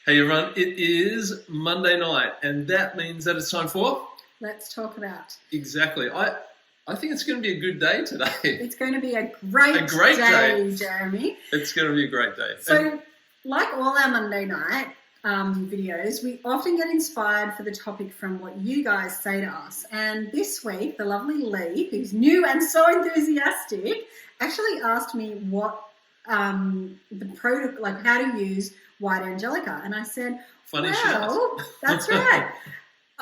Hey everyone, it is Monday night, and that means that it's time for... Let's talk about. Exactly. I think it's going to be a good day today. It's going to be a great day, Jeremy. It's going to be a great day. So, like all our Monday night videos, we often get inspired for the topic from what you guys say to us. And this week, the lovely Lee, who's new and so enthusiastic, actually asked me what the product, like how to use white angelica, and I said, that's right.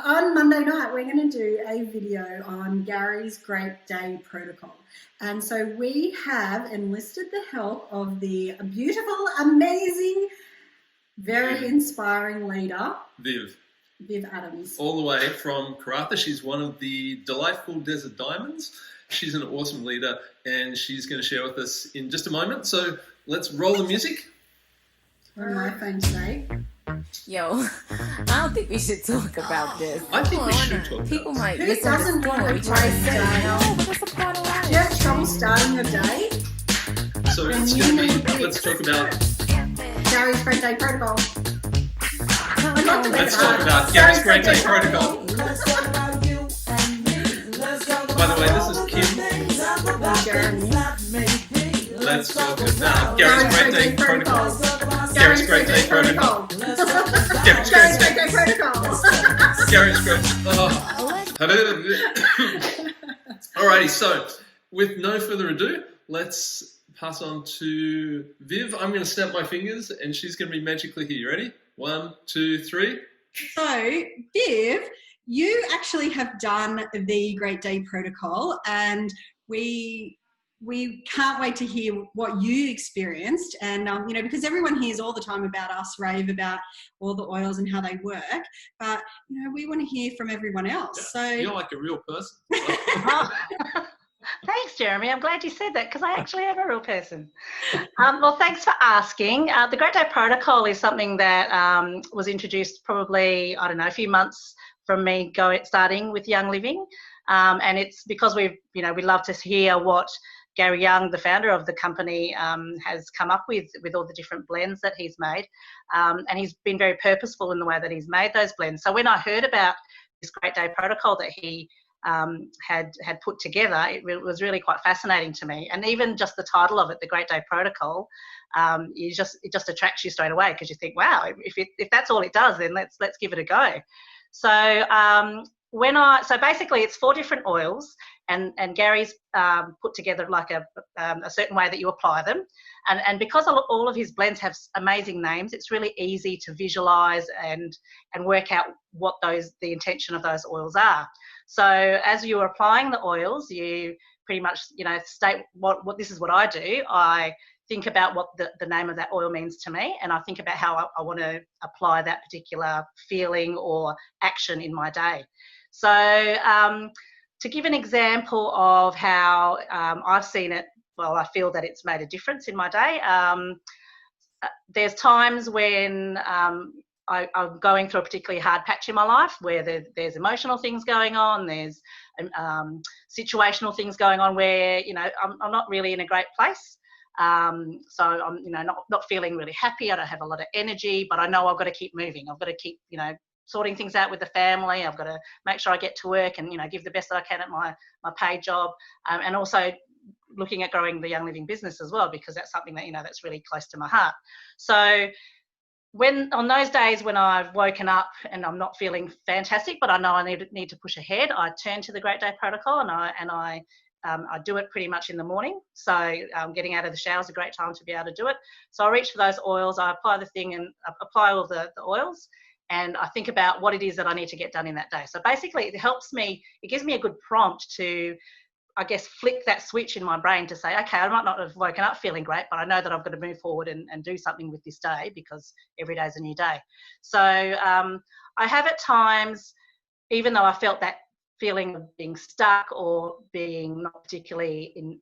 On Monday night, we're going to do a video on Gary's Great Day Protocol. And so we have enlisted the help of the beautiful, amazing, very inspiring leader, Viv Adams. All the way from Karratha. She's one of the delightful Desert Diamonds. She's an awesome leader, and she's going to share with us in just a moment. So let's roll the music. On my phone today. Yo, I don't think we should talk about this. I think we should talk about People this. might Who doesn't want a great day? No, but that's a part of life. Do you have trouble starting your day? So it's going to be, let's talk about... Gary's Great Day Protocol. Let's talk about Gary's Great Day Protocol. By the way, this is Kim. Jeremy. Let's talk about Gary's Great Day Protocol. Gary's Great Day Protocol. Gary's Great Day Protocol. Gary's Great. Alrighty, so with no further ado, let's pass on to Viv. I'm going to snap my fingers, and she's going to be magically here. You ready? 1, 2, 3. So, Viv, you actually have done the Great Day Protocol, and we can't wait to hear what you experienced. And, because everyone hears all the time about us, rave about all the oils and how they work. But, we want to hear from everyone else. Yeah, so you're like a real person. Thanks, Jeremy. I'm glad you said that because I actually am a real person. Well, thanks for asking. The Great Day Protocol is something that was introduced probably, a few months from me starting with Young Living. And it's because we love to hear what Gary Young, the founder of the company, has come up with all the different blends that he's made. And he's been very purposeful in the way that he's made those blends. So when I heard about this Great Day Protocol that he had put together, it was really quite fascinating to me. And even just the title of it, the Great Day Protocol, it just attracts you straight away because you think, wow, if that's all it does, then let's give it a go. So so basically it's 4 different oils, and Gary's put together like a certain way that you apply them, and because all of his blends have amazing names, it's really easy to visualize and work out what the intention of those oils are. So as you're applying the oils, you pretty much state what this is what I do. I think about what the name of that oil means to me, and I think about how I want to apply that particular feeling or action in my day. So to give an example of how I've seen it, well, I feel that it's made a difference in my day. There's times when I'm going through a particularly hard patch in my life where there's emotional things going on, there's situational things going on where, I'm not really in a great place. So I'm, not feeling really happy. I don't have a lot of energy, but I know I've got to keep moving. I've got to keep, sorting things out with the family. I've got to make sure I get to work and, give the best that I can at my paid job. And also looking at growing the Young Living business as well, because that's something that, that's really close to my heart. So on those days when I've woken up and I'm not feeling fantastic, but I know I need to push ahead, I turn to the Great Day Protocol and I do it pretty much in the morning. So getting out of the shower is a great time to be able to do it. So I reach for those oils, I apply the thing and apply all the oils, and I think about what it is that I need to get done in that day. So basically it gives me a good prompt to, I guess, flick that switch in my brain to say, okay, I might not have woken up feeling great, but I know that I've got to move forward and do something with this day because every day is a new day. So I have at times, even though I felt that feeling of being stuck or being not particularly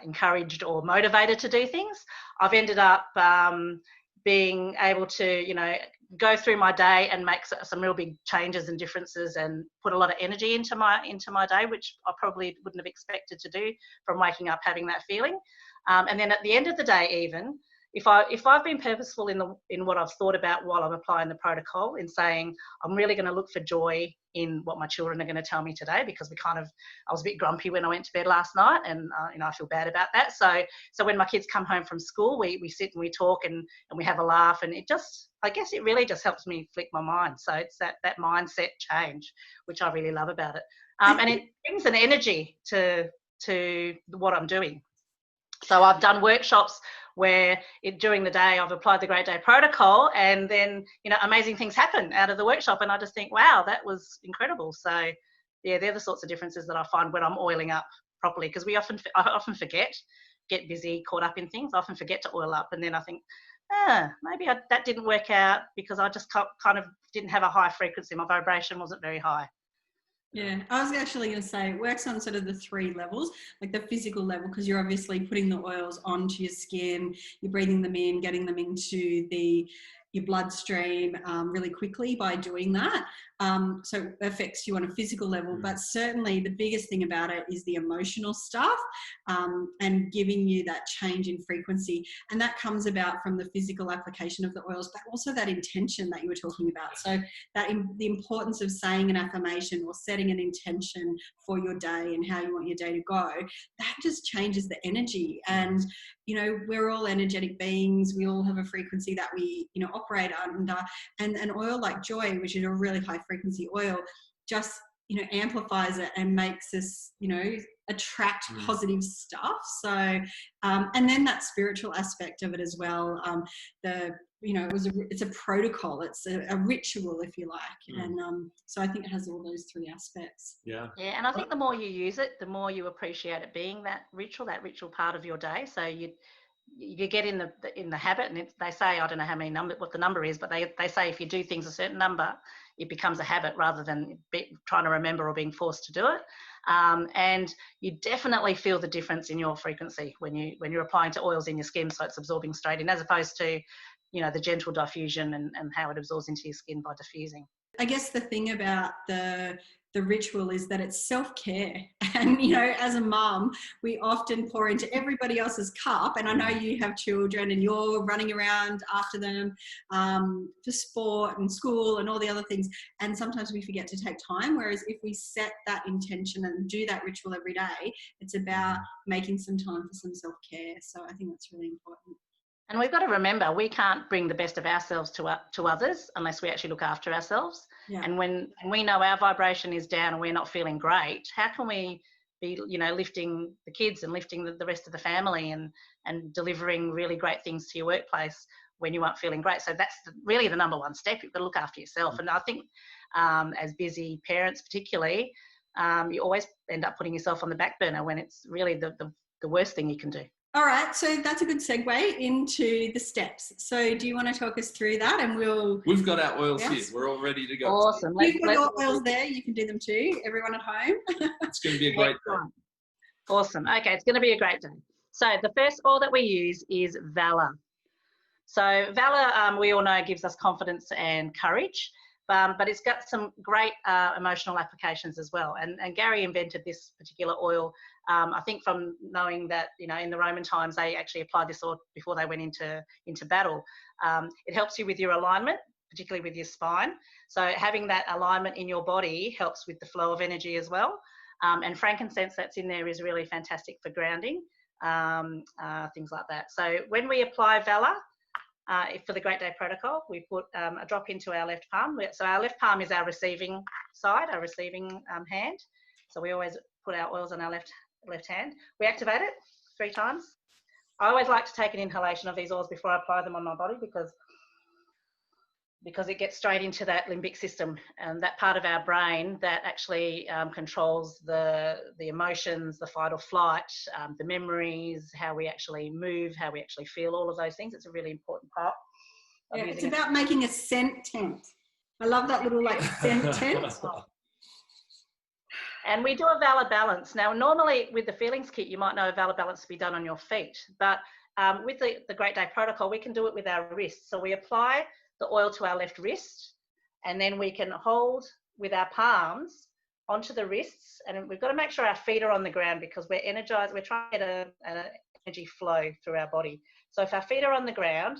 encouraged or motivated to do things, I've ended up being able to, go through my day and make some real big changes and differences and put a lot of energy into my day, which I probably wouldn't have expected to do from waking up having that feeling. And then at the end of the day, even, if I've been purposeful in what I've thought about while I'm applying the protocol, in saying I'm really going to look for joy in what my children are going to tell me today, because I was a bit grumpy when I went to bed last night, and I feel bad about that. So when my kids come home from school, we sit and we talk and we have a laugh, and I guess it really just helps me flick my mind. So it's that mindset change, which I really love about it, and it brings an energy to what I'm doing. So I've done workshops where during the day I've applied the Great Day Protocol, and then, amazing things happen out of the workshop, and I just think, wow, that was incredible. So yeah, they're the sorts of differences that I find when I'm oiling up properly, because I often forget, get busy, caught up in things. I often forget to oil up, and then I think, maybe that didn't work out because I just kind of didn't have a high frequency. My vibration wasn't very high. Yeah, I was actually going to say it works on sort of the 3 levels, like the physical level, because you're obviously putting the oils onto your skin, you're breathing them in, getting them into your bloodstream really quickly by doing that. So it affects you on a physical level, but certainly the biggest thing about it is the emotional stuff, and giving you that change in frequency. And that comes about from the physical application of the oils, but also that intention that you were talking about. So the importance of saying an affirmation or setting an intention for your day and how you want your day to go, that just changes the energy. And we're all energetic beings. We all have a frequency that we operate under, and an oil like Joy, which is a really high frequency oil, just amplifies it and makes us attract positive stuff. So and then that spiritual aspect of it as well, it's a protocol, it's a ritual, if you like. And so I think it has all those 3 aspects. Yeah, and I think the more you use it, the more you appreciate it being that ritual part of your day. So you get in the habit, and they say, I don't know what the number is, but they say if you do things a certain number, it becomes a habit rather than trying to remember or being forced to do it. And you definitely feel the difference in your frequency when you're applying to oils in your skin, so it's absorbing straight in, as opposed to the gentle diffusion and how it absorbs into your skin by diffusing. I guess the thing about the ritual is that it's self-care. And, as a mum, we often pour into everybody else's cup. And I know you have children and you're running around after them for sport and school and all the other things. And sometimes we forget to take time. Whereas if we set that intention and do that ritual every day, it's about making some time for some self-care. So I think that's really important. And we've got to remember, we can't bring the best of ourselves to others unless we actually look after ourselves. Yeah. And when we know our vibration is down and we're not feeling great, how can we be, lifting the kids and lifting the rest of the family and delivering really great things to your workplace when you aren't feeling great? So that's really the number 1 step. You've got to look after yourself. And I think as busy parents particularly, you always end up putting yourself on the back burner when it's really the worst thing you can do. All right, so that's a good segue into the steps. So do you want to talk us through that? And we've got our oils here. We're all ready to go. Awesome. You've got your oils there. You can do them too. Everyone at home. It's going to be a great day. Awesome. Okay, it's going to be a great day. So the first oil that we use is Valor. So Valor, we all know, gives us confidence and courage. But it's got some great emotional applications as well. And Gary invented this particular oil, I think, from knowing that, in the Roman times, they actually applied this oil before they went into battle. It helps you with your alignment, particularly with your spine. So having that alignment in your body helps with the flow of energy as well. And frankincense that's in there is really fantastic for grounding, things like that. So when we apply Valor, for the Great Day Protocol, we put a drop into our left palm. So our left palm is our receiving side, our receiving hand. So we always put our oils on our left hand. We activate it 3 times. I always like to take an inhalation of these oils before I apply them on my body because it gets straight into that limbic system, and that part of our brain that actually controls the emotions, the fight or flight, the memories, how we actually move, how we actually feel, all of those things. It's a really important part. Yeah, it's about making a scent tent. I love that little scent tent. And we do a Valor balance. Now, normally with the feelings kit, you might know a Valor balance to be done on your feet, but with the Great Day Protocol, we can do it with our wrists. So we apply the oil to our left wrist, and then we can hold with our palms onto the wrists, and we've got to make sure our feet are on the ground because we're energized. We're trying to get energy flow through our body. So if our feet are on the ground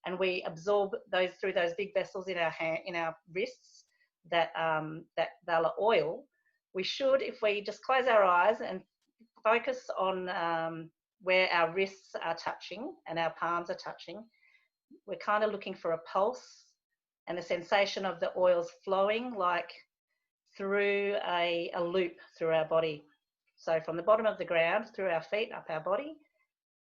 and we absorb those through those big vessels in our wrists, that Valor oil, we should, if we just close our eyes and focus on where our wrists are touching and our palms are touching, we're kind of looking for a pulse and the sensation of the oils flowing like through a loop through our body. So from the bottom of the ground, through our feet, up our body,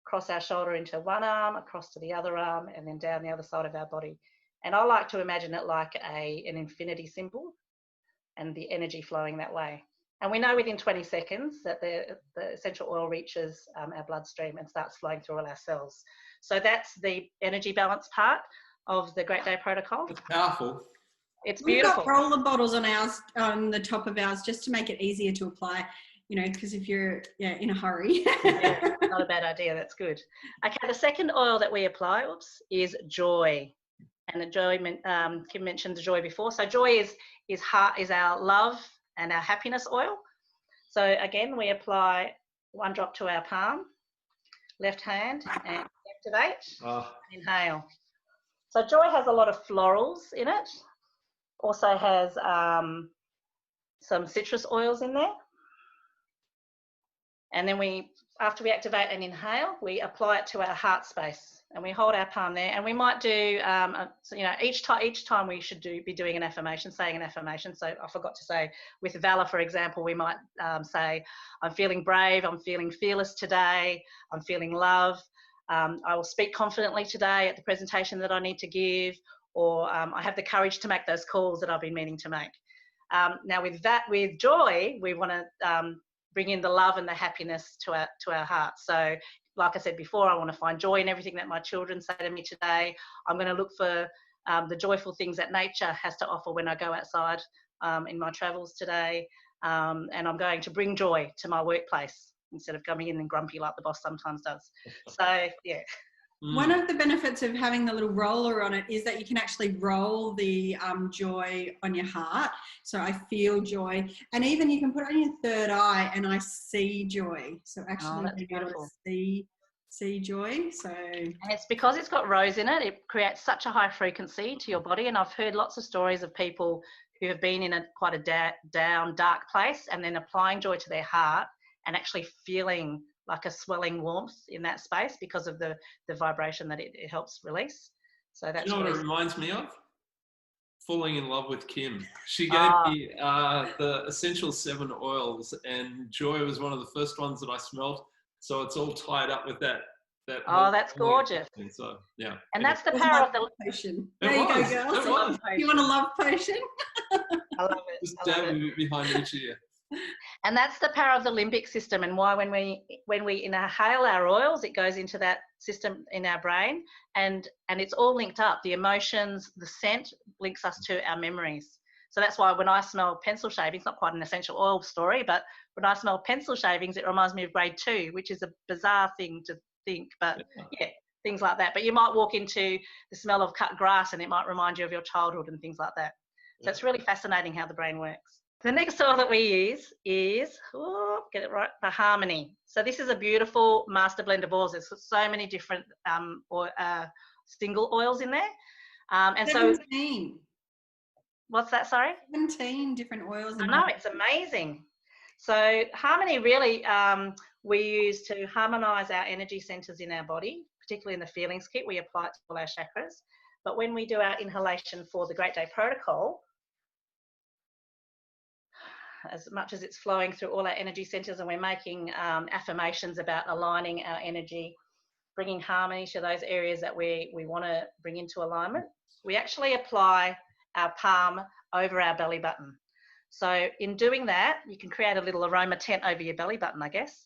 across our shoulder into one arm, across to the other arm, and then down the other side of our body. And I like to imagine it like an infinity symbol and the energy flowing that way. And we know within 20 seconds that the essential oil reaches our bloodstream and starts flowing through all our cells. So that's the energy balance part of the Great Day Protocol. It's powerful. It's We've beautiful. got roller bottles on ours, on the top of ours, just to make it easier to apply, you know, because if you're in a hurry. Yeah, not a bad idea. That's good. Okay, the second oil that we apply, is joy. And the joy, Kim mentioned the joy before. So joy is our love and our happiness oil. So again, we apply 1 drop to our palm, left hand, and activate, inhale. So joy has a lot of florals in it. Also has some citrus oils in there. And then after we activate and inhale, we apply it to our heart space, and we hold our palm there. And we might do, each time we should be doing an affirmation, saying an affirmation. So I forgot to say, with Valor, for example, we might say, I'm feeling brave, I'm feeling fearless today, I'm feeling love, I will speak confidently today at the presentation that I need to give, or I have the courage to make those calls that I've been meaning to make. Now with joy, we want to bring in the love and the happiness to our hearts. So like I said before, I want to find joy in everything that my children say to me today. I'm going to look for the joyful things that nature has to offer when I go outside in my travels today. And I'm going to bring joy to my workplace instead of coming in and grumpy like the boss sometimes does. So, yeah. One of the benefits of having the little roller on it is that you can actually roll the joy on your heart. So I feel joy, and even you can put it on your third eye, and I see joy. So actually, that's beautiful. See joy. So, and it's because it's got rose in it. It creates such a high frequency to your body, and I've heard lots of stories of people who have been in quite a down, dark place, and then applying joy to their heart and actually feeling like a swelling warmth in that space because of the vibration that it helps release. So that's, you know what it reminds me of? Falling in love with Kim. She gave me the essential 7 oils, and joy was one of the first ones that I smelled. So it's all tied up with that. That's gorgeous. So yeah. And that's the power of the potion. There you go, girls. You want a love potion? I love it. Just dab it behind each ear. And that's the power of the limbic system, and why when we inhale our oils, it goes into that system in our brain, and it's all linked up. The emotions, the scent links us to our memories. So that's why when I smell pencil shavings, not quite an essential oil story, but when I smell pencil shavings, it reminds me of grade 2, which is a bizarre thing to think, but yeah, things like that. But you might walk into the smell of cut grass and it might remind you of your childhood and things like that. So it's really fascinating how the brain works. The next oil that we use is, get it right, the Harmony. So this is a beautiful master blend of oils. There's so many different single oils in there. And 17. So, what's that, sorry? 17 different oils. I know, it's amazing. So Harmony really we use to harmonise our energy centres in our body, particularly in the feelings kit. We apply it to all our chakras. But when we do our inhalation for the Great Day Protocol, as much as it's flowing through all our energy centres and we're making affirmations about aligning our energy, bringing harmony to those areas that we want to bring into alignment, we actually apply our palm over our belly button. So in doing that, you can create a little aroma tent over your belly button, I guess,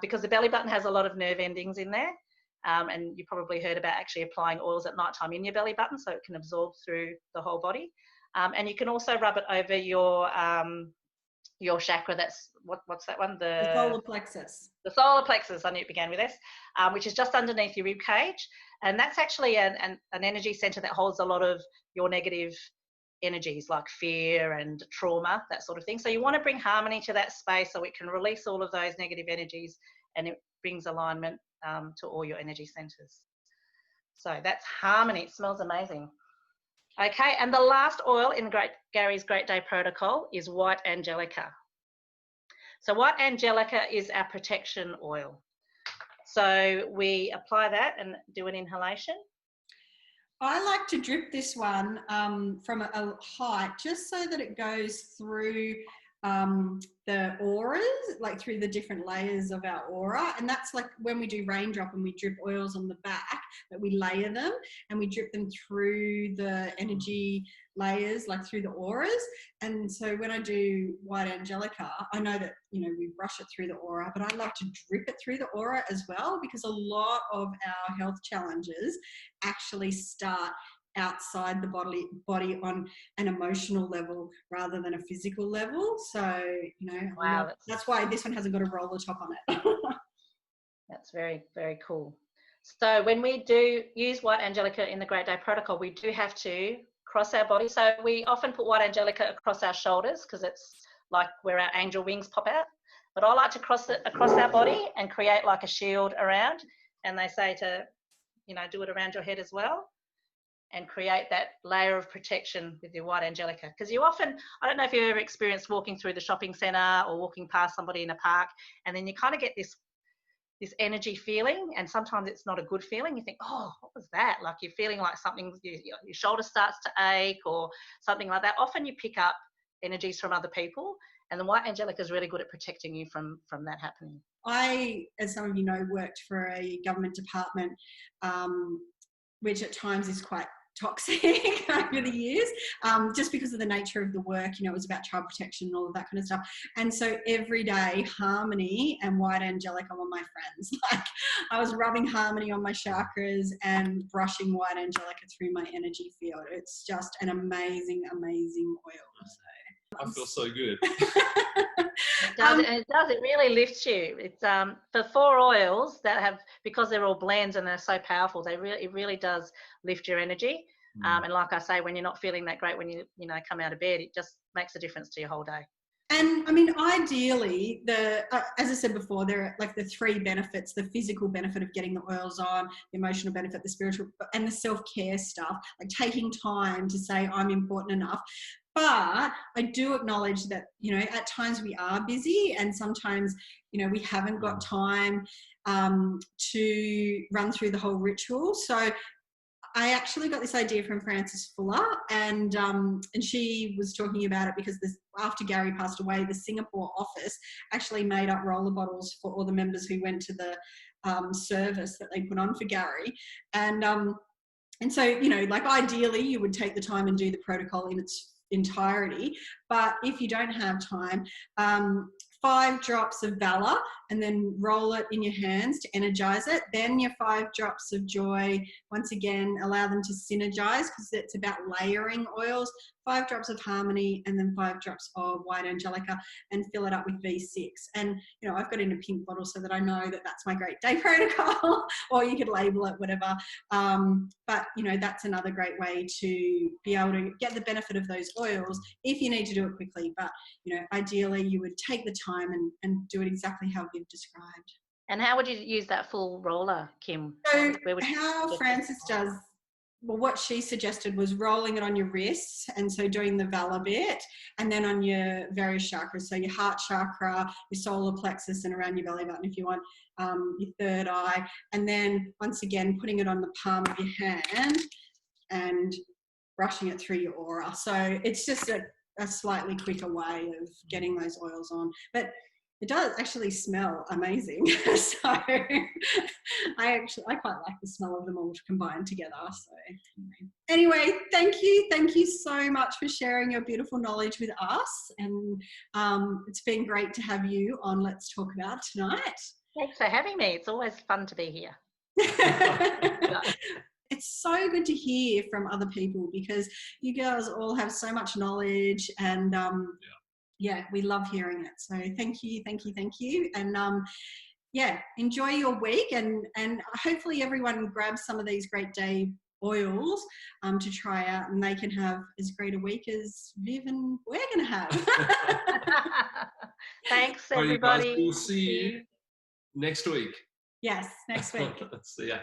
because the belly button has a lot of nerve endings in there. And you probably heard about actually applying oils at night time in your belly button so it can absorb through the whole body. And you can also rub it over your chakra. That's what's that one? The solar plexus. The solar plexus. I knew it began with S, which is just underneath your rib cage, and that's actually an energy center that holds a lot of your negative energies like fear and trauma, that sort of thing. So you want to bring harmony to that space so it can release all of those negative energies and it brings alignment to all your energy centers. So that's Harmony. It smells amazing. Okay, and the last oil in Gary's Great Day Protocol is White Angelica. So White Angelica is our protection oil. So we apply that and do an inhalation. I like to drip this one from a height, just so that it goes through the auras, like through the different layers of our aura. And that's like when we do raindrop and we drip oils on the back, that we layer them and we drip them through the energy layers, like through the auras. And so when I do White Angelica, I know that, you know, we brush it through the aura, but I love to drip it through the aura as well, because a lot of our health challenges actually start outside the body on an emotional level rather than a physical level. So, you know, wow, that's why this one hasn't got a roller top on it. That's very, very cool. So when we do use White Angelica in the Great Day Protocol, we do have to cross our body. So we often put White Angelica across our shoulders because it's like where our angel wings pop out. But I like to cross it across our body and create like a shield around. And they say to, you know, do it around your head as well, and create that layer of protection with your White Angelica. Because you often, I don't know if you've ever experienced walking through the shopping centre or walking past somebody in a park, and then you kind of get this energy feeling, and sometimes it's not a good feeling. You think, oh, what was that? Like you're feeling like something, your shoulder starts to ache or something like that. Often you pick up energies from other people, and the White Angelica is really good at protecting you from that happening. I, as some of you know, worked for a government department, which at times is quite toxic over the years, just because of the nature of the work. You know, it was about child protection and all of that kind of stuff. And so every day, Harmony and White Angelica were my friends. Like I was rubbing Harmony on my chakras and brushing White Angelica through my energy field. It's just an amazing, amazing oil. So I feel so good. It really lifts you. It's for 4 oils that have, because they're all blends and they're so powerful, it really does lift your energy. And like I say, when you're not feeling that great, when you come out of bed, it just makes a difference to your whole day. And I mean, ideally, as I said before, there are like the 3 benefits: the physical benefit of getting the oils on, the emotional benefit, the spiritual, and the self-care stuff, like taking time to say, I'm important enough. But I do acknowledge that, you know, at times we are busy, and sometimes, you know, we haven't got time to run through the whole ritual. So I actually got this idea from Frances Fuller, and she was talking about it because after Gary passed away, the Singapore office actually made up roller bottles for all the members who went to the service that they put on for Gary. And so, you know, like ideally you would take the time and do the protocol in its entirety, but if you don't have time, 5 drops of Valor, and then roll it in your hands to energize it. Then your 5 drops of Joy, once again, allow them to synergize, because it's about layering oils. 5 drops of Harmony, and then 5 drops of White Angelica, and fill it up with V6. And, you know, I've got it in a pink bottle so that I know that that's my Great Day Protocol, or you could label it, whatever. But, you know, that's another great way to be able to get the benefit of those oils if you need to do it quickly. But, you know, ideally you would take the time and do it exactly how we've described. And how would you use that full roller, Kim? So how Frances does, well, what she suggested was rolling it on your wrists, and so doing the Valor bit, and then on your various chakras, so your heart chakra, your solar plexus, and around your belly button if you want, your third eye, and then once again putting it on the palm of your hand and brushing it through your aura. So it's just a slightly quicker way of getting those oils on, but it does actually smell amazing. So I quite like the smell of them all combined together. So anyway, thank you so much for sharing your beautiful knowledge with us, and it's been great to have you on Let's Talk About tonight. Thanks for having me. It's always fun to be here. It's so good to hear from other people, because you girls all have so much knowledge, and yeah, we love hearing it. So thank you. And enjoy your week, and hopefully everyone grabs some of these Great Day oils to try out, and they can have as great a week as Viv and we're going to have. Thanks, everybody. We'll see you. next week. Yes, next week. See ya.